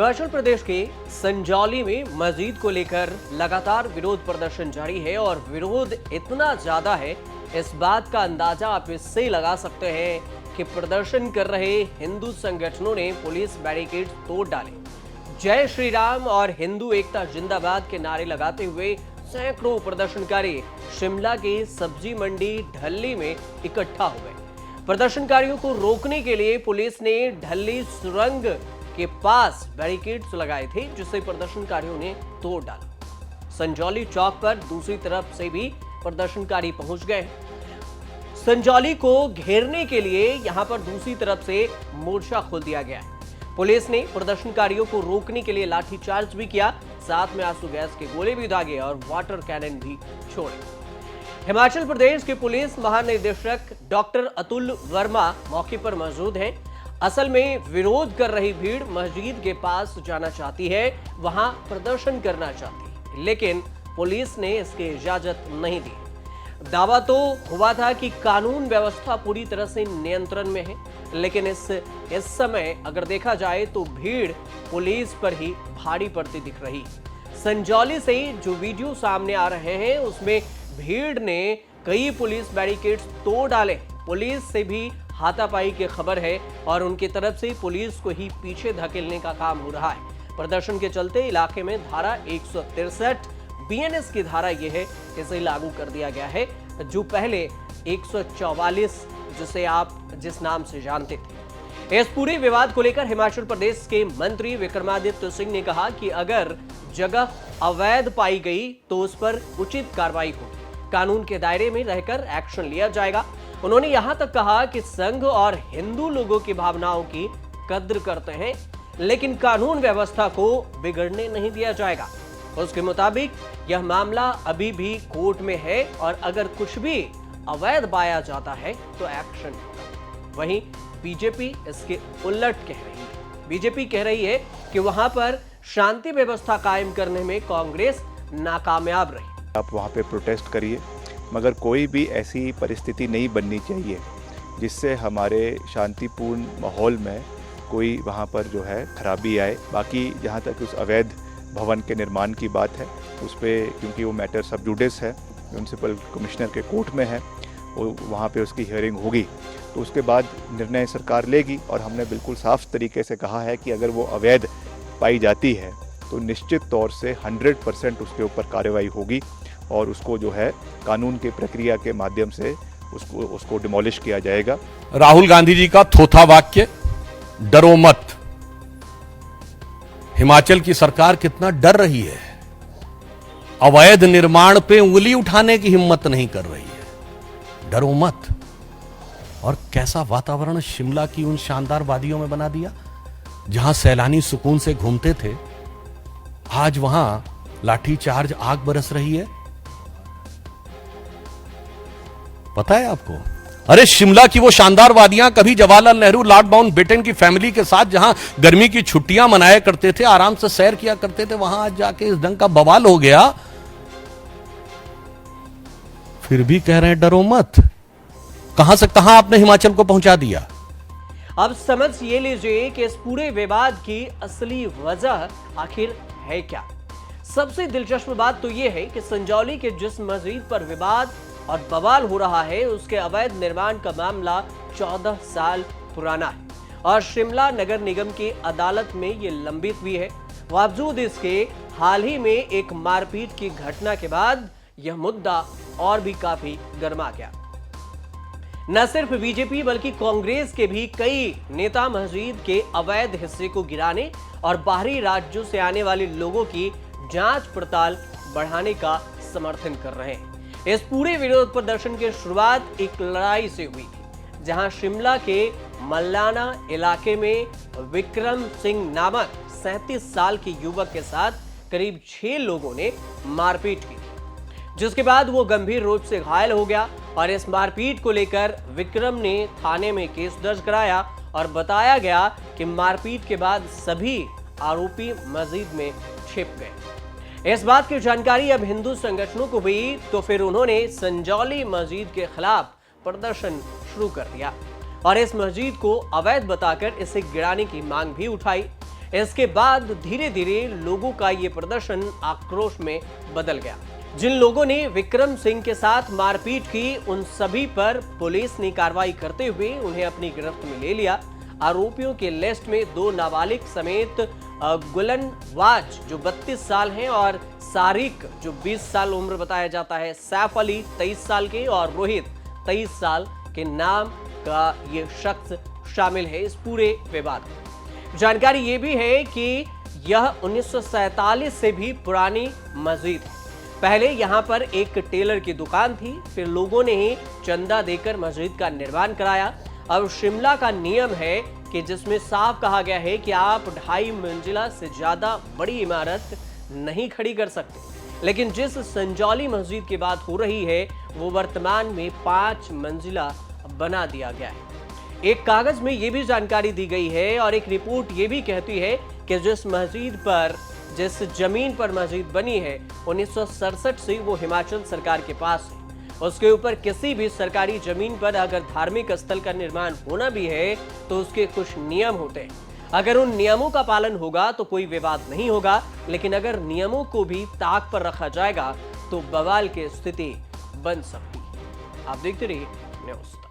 हिमाचल प्रदेश के संजौली में मस्जिद को लेकर लगातार विरोध प्रदर्शन जारी है और विरोध इतना ज्यादा है, इस बात का अंदाजा आप इससे लगा सकते हैं कि प्रदर्शन कर रहे हिंदू संगठनों ने पुलिस बैरिकेड तोड़ डाले। जय श्री राम और हिंदू एकता जिंदाबाद के नारे लगाते हुए सैकड़ों प्रदर्शनकारी शिमला के सब्जी मंडी ढल्ली में इकट्ठा हुए। प्रदर्शनकारियों को रोकने के लिए पुलिस ने ढल्ली सुरंग के पास बैरिकेड्स लगाए थे, जिसे प्रदर्शनकारियों ने तोड़ डाला। संजौली चौक पर दूसरी तरफ से भी प्रदर्शनकारी पहुंच गए। संजौली को घेरने के लिए यहां पर दूसरी तरफ से मोर्चा खोल दिया गया है। पुलिस ने प्रदर्शनकारियों को रोकने के लिए लाठीचार्ज भी किया, साथ में आंसू गैस के गोले भी दागे और वाटर कैनन भी छोड़े। हिमाचल प्रदेश के पुलिस महानिदेशक डॉक्टर अतुल वर्मा मौके पर मौजूद हैं। असल में विरोध कर रही भीड़ मस्जिद के पास जाना चाहती है, वहां प्रदर्शन करना चाहती है, लेकिन पुलिस ने इसकी इजाजत नहीं दी। दावा तो हुआ था कि कानून व्यवस्था पूरी तरह से नियंत्रण में है, लेकिन इस समय अगर देखा जाए तो भीड़ पुलिस पर ही भारी पड़ती दिख रही। संजौली से जो वीडियो सामने आ रहे हैं उसमें भीड़ ने कई पुलिस बैरिकेड्स तोड़ डाले। पुलिस से भी हाथापाई की खबर है और उनकी तरफ से पुलिस को ही पीछे धकेलने का काम हो रहा है। प्रदर्शन के चलते इलाके में धारा 163 बीएनएस की धारा यह है, इसे लागू कर दिया गया है, जो पहले 144 जिसे आप जिस नाम से जानते थे। इस पूरे विवाद को लेकर हिमाचल प्रदेश के मंत्री विक्रमादित्य सिंह ने कहा कि अगर जगह अवैध पाई गई तो उस पर उचित कार्रवाई होगी, कानून के दायरे में रहकर एक्शन लिया जाएगा। उन्होंने यहां तक कहा कि संघ और हिंदू लोगों की भावनाओं की कद्र करते हैं, लेकिन कानून व्यवस्था को बिगड़ने नहीं दिया जाएगा। उसके मुताबिक यह मामला अभी भी कोर्ट में है और अगर कुछ भी अवैध पाया जाता है तो एक्शन होगा। वहीं बीजेपी इसके उलट कह रही है। बीजेपी कह रही है कि वहां पर शांति व्यवस्था कायम करने में कांग्रेस नाकामयाब रही। आप वहां पे प्रोटेस्ट करिए, मगर कोई भी ऐसी परिस्थिति नहीं बननी चाहिए जिससे हमारे शांतिपूर्ण माहौल में कोई वहाँ पर जो है खराबी आए। बाकी जहाँ तक उस अवैध भवन के निर्माण की बात है, उस पर क्योंकि वो मैटर सब जुडिस है, म्यूनसिपल कमिश्नर के कोर्ट में है, वो वहाँ पे उसकी हियरिंग होगी, तो उसके बाद निर्णय सरकार लेगी। और हमने बिल्कुल साफ तरीके से कहा है कि अगर वो अवैध पाई जाती है तो निश्चित तौर से 100% उसके ऊपर कार्रवाई होगी और उसको जो है कानून की प्रक्रिया के माध्यम से उसको डिमोलिश किया जाएगा। राहुल गांधी जी का थोथा वाक्य, डरो मत। हिमाचल की सरकार कितना डर रही है, अवैध निर्माण पे उंगली उठाने की हिम्मत नहीं कर रही है। डरो मत। और कैसा वातावरण शिमला की उन शानदार वादियों में बना दिया जहां सैलानी सुकून से घूमते थे। आज वहां लाठीचार्ज, आग बरस रही है। पता है आपको? अरे शिमला की वो शानदार वादियां कभी जवाहरलाल नेहरू, लॉर्ड माउंटबेटन की फैमिली के साथ जहां गर्मी की छुट्टियां मनाया करते थे, आराम से सैर किया करते थे, वहां आज जाके इस ढंग का बवाल हो गया। फिर भी कह रहे हैं डरो मत। कहां से कहां आपने हिमाचल को पहुंचा दिया। अब समझ ये लीजिए कि इस पूरे विवाद की असली वजह आखिर है क्या। सबसे दिलचस्प बात तो यह है कि संजौली के जिस मस्जिद पर विवाद और बवाल हो रहा है उसके अवैध निर्माण का मामला 14 साल पुराना है और शिमला नगर निगम की अदालत में ये लंबित भी है। बावजूद इसके हाल ही में एक मारपीट की घटना के बाद यह मुद्दा और भी काफी गर्मा गया। न सिर्फ बीजेपी बल्कि कांग्रेस के भी कई नेता मस्जिद के अवैध हिस्से को गिराने और बाहरी राज्यों से आने वाले लोगों की जांच पड़ताल बढ़ाने का समर्थन कर रहे हैं। इस पूरे विरोध प्रदर्शन की शुरुआत एक लड़ाई से हुई थी, जहां शिमला के मल्लाना इलाके में विक्रम सिंह नामक 37 साल के युवक के साथ करीब 6 लोगों ने मारपीट की, जिसके बाद वो गंभीर रूप से घायल हो गया। और इस मारपीट को लेकर विक्रम ने थाने में केस दर्ज कराया और बताया गया कि मारपीट के बाद सभी आरोपी मस्जिद में छिप गए। इस बात की जानकारी अब हिंदू संगठनों को हुई तो फिर उन्होंने संजौली मस्जिद के खिलाफ प्रदर्शन शुरू कर दिया और इस मस्जिद को अवैध बताकर इसे गिराने की मांग भी उठाई। इसके बाद धीरे धीरे लोगों का ये प्रदर्शन आक्रोश में बदल गया। जिन लोगों ने विक्रम सिंह के साथ मारपीट की, उन सभी पर पुलिस ने कार्रवाई करते हुए उन्हें अपनी गिरफ्त में ले लिया। आरोपियों के लिस्ट में 2 नाबालिग समेत गुलनवाज जो 32 साल हैं और सारिक जो 20 साल उम्र बताया जाता है, सैफ अली 23 साल के और रोहित 23 साल के नाम का ये शख्स शामिल है इस पूरे विवाद में। जानकारी ये भी है कि यह 1947 से भी पुरानी मस्जिद है। पहले यहां पर एक टेलर की दुकान थी, फिर लोगों ने ही चंदा देकर मस्जिद का निर्माण कराया। अब शिमला का नियम है कि जिसमें साफ कहा गया है कि आप 2.5 मंजिला से ज्यादा बड़ी इमारत नहीं खड़ी कर सकते, लेकिन जिस संजौली मस्जिद की बात हो रही है वो वर्तमान में 5 मंजिला बना दिया गया है। एक कागज में यह भी जानकारी दी गई है और एक रिपोर्ट ये भी कहती है कि जिस जमीन पर मस्जिद बनी है 1967 से वो हिमाचल सरकार के पास है। उसके ऊपर किसी भी सरकारी जमीन पर अगर धार्मिक स्थल का निर्माण होना भी है तो उसके कुछ नियम होते हैं। अगर उन नियमों का पालन होगा तो कोई विवाद नहीं होगा, लेकिन अगर नियमों को भी ताक पर रखा जाएगा तो बवाल की स्थिति बन सकती है। आप देखते रहिए न्यूज़।